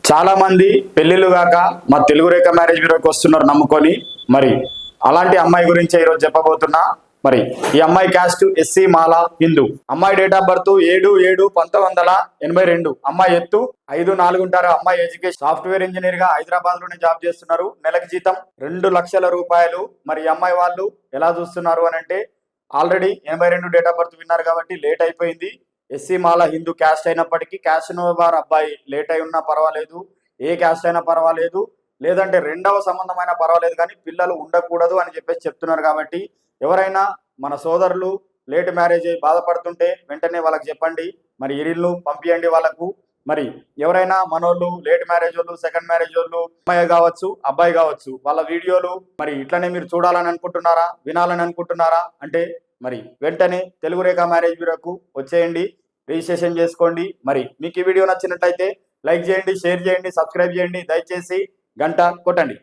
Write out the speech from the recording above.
చాలా మంది పెళ్లిళ్ళు కాక మా తెలుగు రేఖ మ్యారేజ్ బ్యూరోకి వస్తున్నారు నమ్ముకొని. మరి అలాంటి అమ్మాయి గురించి ఈరోజు చెప్పబోతున్నా. మరి ఈ అమ్మాయి క్యాస్ట్ ఎస్సీ మాల హిందూ. అమ్మాయి డేట్ ఆఫ్ బర్త్ 7/7/1982. అమ్మాయి ఎత్తు 5'4" ఉంటారు. అమ్మాయి ఎడ్యుకేషన్ సాఫ్ట్వేర్ ఇంజనీర్ గా హైదరాబాద్ లోనే జాబ్ చేస్తున్నారు. నెలకి జీతం 2 లక్షల రూపాయలు. మరి ఈ అమ్మాయి వాళ్ళు ఎలా చూస్తున్నారు అని అంటే, ఆల్రెడీ 82 డేట్ ఆఫ్ బర్త్ విన్నారు కాబట్టి లేట్ అయిపోయింది. ఎస్సీ మాల హిందూ క్యాస్ట్ అయినప్పటికీ క్యాస్ట్ వారు అబ్బాయి లేట్ అయి ఉన్నా పర్వాలేదు, ఏ క్యాస్ట్ అయినా పర్వాలేదు, లేదంటే రెండవ సంబంధం అయినా పర్వాలేదు, కానీ పిల్లలు ఉండకూడదు అని చెప్పేసి చెప్తున్నారు. కాబట్టి ఎవరైనా మన సోదరులు లేట్ మ్యారేజ్ అయ్యి బాధపడుతుంటే వెంటనే వాళ్ళకి చెప్పండి. మరి ఇరిల్ను పంపించండి వాళ్ళకు. మరి ఎవరైనా మనోళ్ళు లేట్ మ్యారేజ్ వాళ్ళు, సెకండ్ మ్యారేజ్ వాళ్ళు, అమ్మాయి కావచ్చు అబ్బాయి కావచ్చు, వాళ్ళ వీడియోలు మరి ఇట్లనే మీరు చూడాలని అనుకుంటున్నారా, వినాలని అనుకుంటున్నారా అంటే మరి వెంటనే తెలుగు రేఖ మ్యారేజ్ బ్యూరోకు వచ్చేయండి, రిజిస్ట్రేషన్ చేసుకోండి. మరి మీకు ఈ వీడియో నచ్చినట్లయితే లైక్ చేయండి, షేర్ చేయండి, సబ్స్క్రైబ్ చేయండి, దయచేసి గంట కొట్టండి.